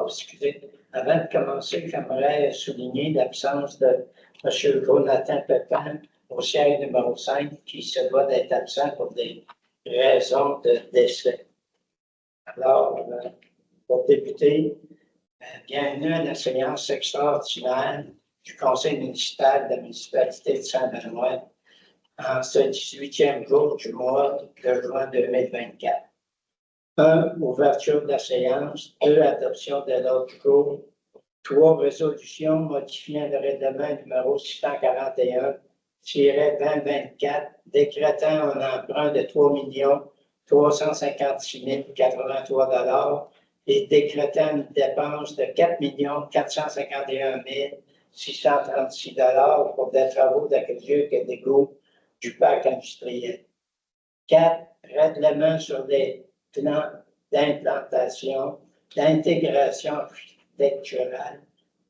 excusez. Avant de commencer, j'aimerais souligner l'absence de M. Jonathan Pépin au siège numéro 5 qui se doit d'être absent pour des raisons de décès. Alors, pour débuter, bienvenue à la séance extraordinaire du Conseil municipal de la municipalité de Saint-Benoît en ce 18e jour du mois de juin 2024. 1. Ouverture de la séance. 2. Adoption de l'ordre du jour. 3. Résolution modifiant le règlement numéro 641-2024, décrétant un emprunt de 3 356 083 et décrétant une dépense de 4 451 636 pour des travaux d'aqueduc et d'égouts du parc industriel. 4. Règlement sur les plans d'implantation, d'intégration architecturale,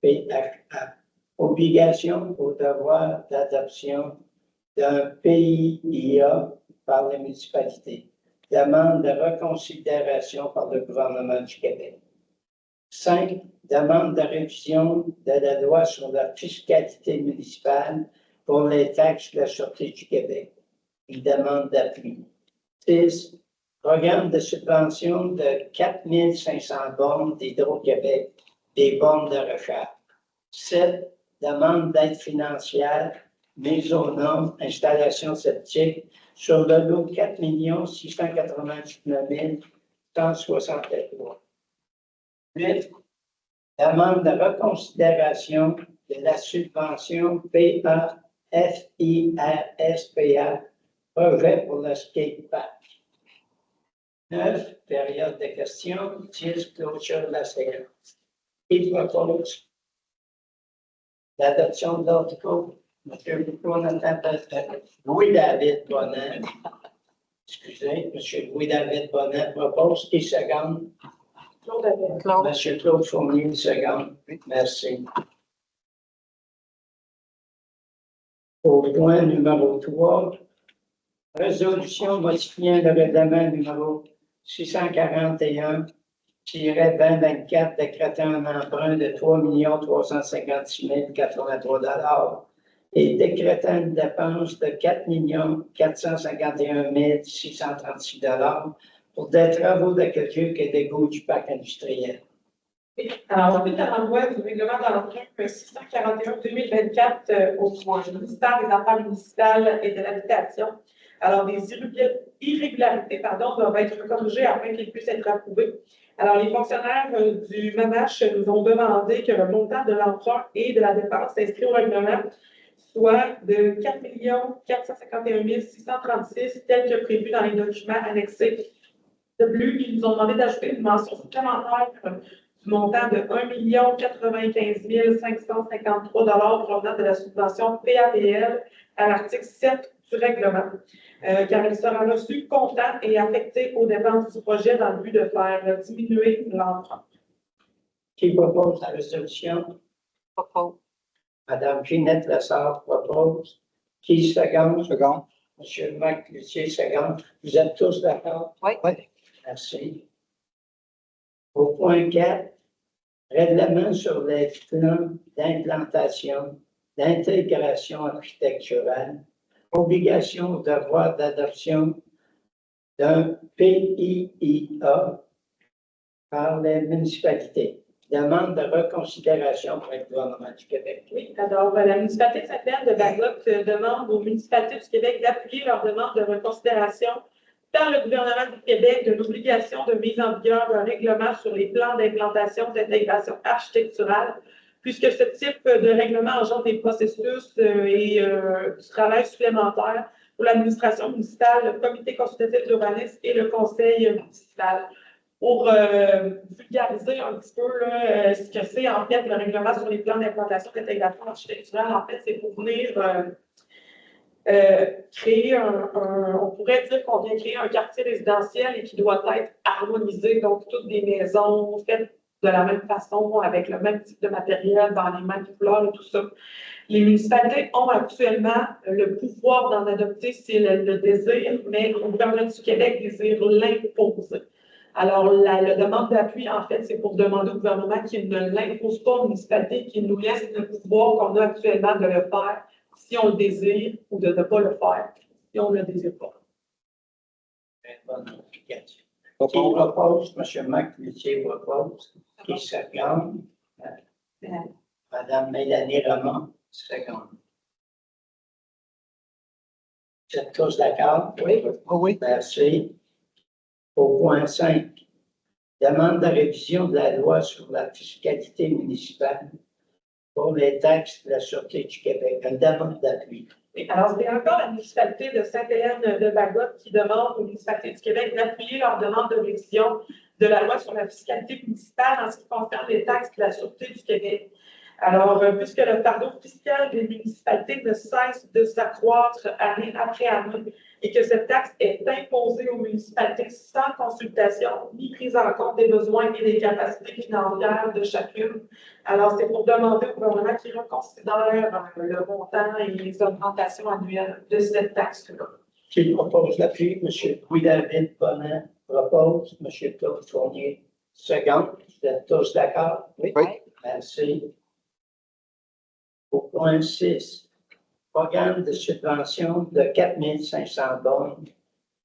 PHA. Obligation au devoir d'adoption d'un PIA par les municipalités. Demande de reconsidération par le gouvernement du Québec. 5. Demande de révision de la loi sur la fiscalité municipale pour les taxes de la Sûreté du Québec. Une demande d'appui. 6. Programme de subvention de 4 500 bornes d'Hydro-Québec, des bornes de recharge. 7. Demande d'aide financière, mise aux normes, installation septique, sur le lot 4 689 163. 8. Demande de reconsidération de la subvention PA-FIRSPA, projet pour le skatepark. 9. Période de questions. 10. Clôture de la séance. Qui propose l'adoption de l'ordre du jour? M. Louis-David Bonnet. Excusez, M. Louis-David Bonnet propose. Qui seconde? Claude. M. Claude Fournier, seconde. Merci. Au point numéro 3, résolution modifiant le règlement numéro 641-2024, décrétant un emprunt de 3 356 083 et décrétant une dépense de 4 451 636 pour des travaux d'aqueduc et d'égouts du parc industriel. Alors, suite à l'envoi du règlement d'emprunt 641-2024 au ministère des Affaires municipales et de l'Habitation, alors des irrégularités doivent être corrigées afin qu'ils puissent être approuvés. Alors, les fonctionnaires du MANACH nous ont demandé que le montant de l'emprunt et de la dépense inscrit au règlement soit de 4 451 636 tel que prévu dans les documents annexés. De plus, ils nous ont demandé d'ajouter une mention supplémentaire du montant de 1 095 553 provenant de la subvention PAPL à l'article 7 du règlement, car il sera reçu comptant et affecté aux dépenses du projet dans le but de faire diminuer l'emprunt. Qui propose la résolution? Propose. Madame Ginette Lessard propose. Qui seconde? Seconde. Monsieur Marc Lucier, seconde. Vous êtes tous d'accord? Oui. Merci. Au point 4, règlement sur les plans d'implantation, d'intégration architecturale, obligation au devoir d'adoption d'un PIA par les municipalités. Demande de reconsidération par le gouvernement du Québec. Oui, alors la municipalité de Sainte-Hélène de Bagotte demande aux municipalités du Québec d'appuyer leur demande de reconsidération par le gouvernement du Québec de l'obligation de mise en vigueur d'un règlement sur les plans d'implantation d'intégration architecturale, puisque ce type de règlement engendre des processus et du travail supplémentaire pour l'administration municipale, le comité consultatif d'urbanisme et le conseil municipal. Pour vulgariser un petit peu là, ce que c'est en fait le règlement sur les plans d'implantation d'intégration architecturale, en fait, c'est pour venir créer on pourrait dire qu'on vient créer un quartier résidentiel et qui doit être harmonisé, donc toutes des maisons faites de la même façon, avec le même type de matériel, dans les mêmes couleurs et tout ça. Les municipalités ont actuellement le pouvoir d'en adopter si elles le désirent, mais le gouvernement du Québec désire l'imposer. Alors, la demande d'appui, en fait, c'est pour demander au gouvernement qu'il ne l'impose pas aux municipalités, qu'il nous laisse le pouvoir qu'on a actuellement de le faire si on le désire ou de ne pas le faire si on ne le désire pas. Très bonne explication. Qui propose, M. Marc Cloutier propose, qui seconde, Mme Mélanie Ramon, seconde. Vous êtes tous d'accord? Oui. Oui. Merci. Au point 5, demande de révision de la loi sur la fiscalité municipale pour les taxes de la Sûreté du Québec. Une demande d'appui. Alors, c'est encore la municipalité de Sainte-Hélène-de-Bagotte qui demande aux municipalités du Québec d'appuyer leur demande de révision de la loi sur la fiscalité municipale en ce qui concerne les taxes de la Sûreté du Québec. Alors, puisque le fardeau fiscal des municipalités ne cesse de s'accroître année après année et que cette taxe est imposée aux municipalités sans consultation ni prise en compte des besoins et des capacités financières de chacune, alors c'est pour demander au gouvernement qu'il reconsidère le montant et les augmentations annuelles de cette taxe-là. Qui propose l'appui? M. Louis-David Bonin propose, M. Claude Fournier seconde. Vous êtes tous d'accord? Oui. Merci. Au point 6, programme de subvention de 4 500 bornes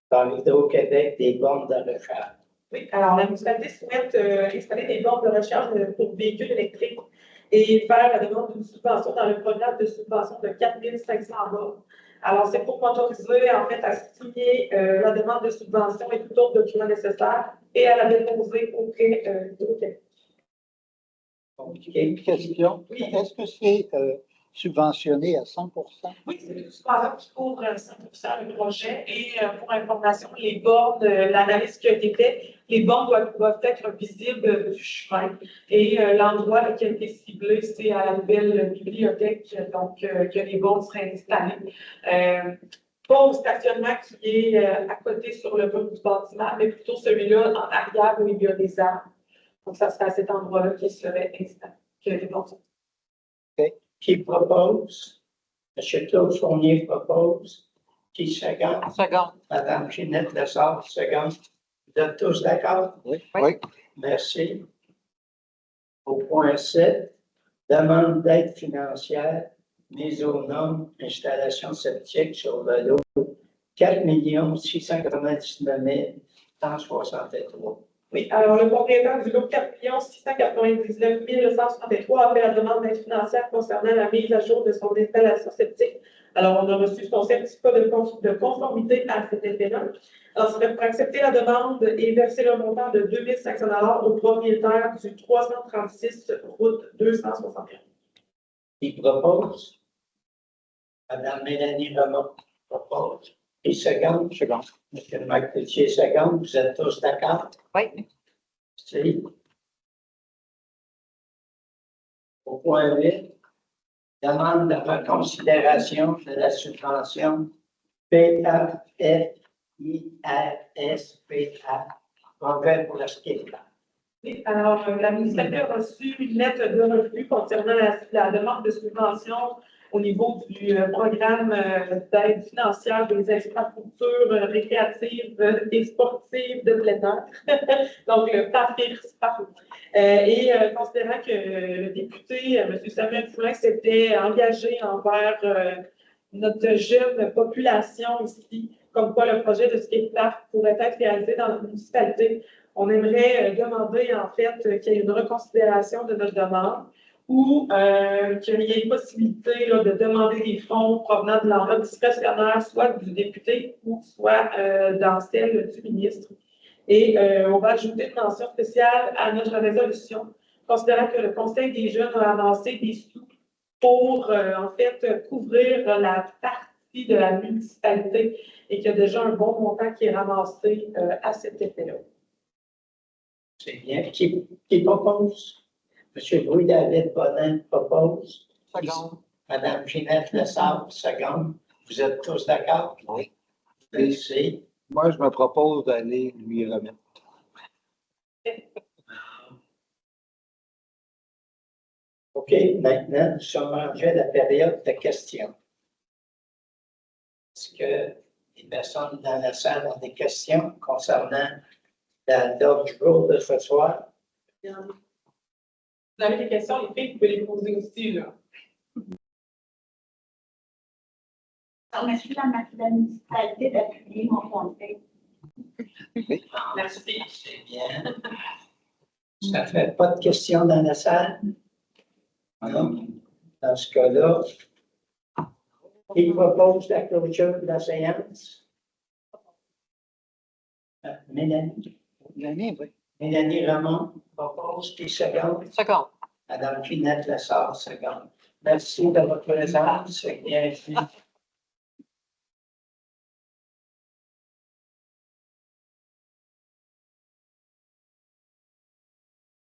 par Hydro-Québec des bornes de recharge. Oui, alors la municipalité souhaite installer des bornes de recharge pour véhicules électriques et faire la demande d'une subvention dans le programme de subvention de 4 500 bornes. Alors, c'est pour m'autoriser, en fait, à signer la demande de subvention et tout autre document nécessaire et à la déposer auprès d'Hydro-Québec. Une question. Oui. Est-ce que c'est subventionné à 100 Oui, c'est une subvention qui couvre 100% le projet. Et pour information, les bornes, l'analyse qui a été faite, les bornes doivent être visibles du chemin. Et l'endroit qui a été ciblé, c'est à la nouvelle bibliothèque, donc que les bornes seraient installées. Pas au stationnement qui est à côté sur le mur du bâtiment, mais plutôt celui-là en arrière où il y a des arbres. Donc, ça serait à cet endroit-là qui serait installé, que les bornes sont. Qui propose? M. Claude Fournier propose. Qui seconde? Seconde. Mme Ginette Lessard, seconde. Vous êtes tous d'accord? Oui. Oui. Merci. Au point 7, demande d'aide financière, mise aux normes, installation septique sur le lot, 4 699 163. Oui, alors le propriétaire du lot 4 699 163 a fait la demande d'aide financière concernant la mise à jour de son installation septique. Alors, on a reçu son certificat de conformité à cet effet-là. Alors, c'est pour accepter la demande et verser le montant de 2 500 $ au propriétaire du 336 route 261. Il propose. Mme Mélanie Ramon propose. Et seconde? Seconde. M. Marc Cloutier, seconde. Vous êtes tous d'accord? Oui. Si. Au point 8, demande de reconsidération de la subvention PAFIRSPA, progrès pour le skate. Oui, alors, la municipalité a reçu une lettre de refus concernant la demande de subvention au niveau du programme d'aide financière des infrastructures récréatives et sportives de plein air, donc le PAFIRSPA. Et considérant que le député, M. Samuel Foulin, s'était engagé envers notre jeune population ici, comme quoi le projet de skatepark pourrait être réalisé dans la municipalité, on aimerait demander en fait qu'il y ait une reconsidération de notre demande ou qu'il y ait une possibilité là, de demander des fonds provenant de l'enveloppe discrétionnaire, soit du député ou soit dans celle du ministre. Et on va ajouter une mention spéciale à notre résolution, considérant que le Conseil des jeunes a avancé des sous pour en fait couvrir la partie de la municipalité et qu'il y a déjà un bon montant qui est ramassé à cet effet-là. C'est bien. Qui propose? M. Louis-David Bonin propose. Seconde. Mme Ginette Lessard, seconde. Vous êtes tous d'accord? Oui. Merci. Moi, je me propose d'aller lui remettre. OK, maintenant, nous sommes rendus à la période de questions. Est-ce que les personnes dans la salle ont des questions concernant dans l'ordre du jour de ce soir. Vous avez des questions, les filles, vous pouvez les poser aussi, là. Merci la municipalité d'appuyer mon conseil. Merci. C'est bien. Ça fait pas de questions dans la salle? Non? Dans ce cas-là, il propose la clôture de la séance. Mélanie. L'année, oui. Mélanie Ramon propose, puis seconde. Seconde. Madame Finette Lessard, seconde. Merci de votre présence. Bienvenue.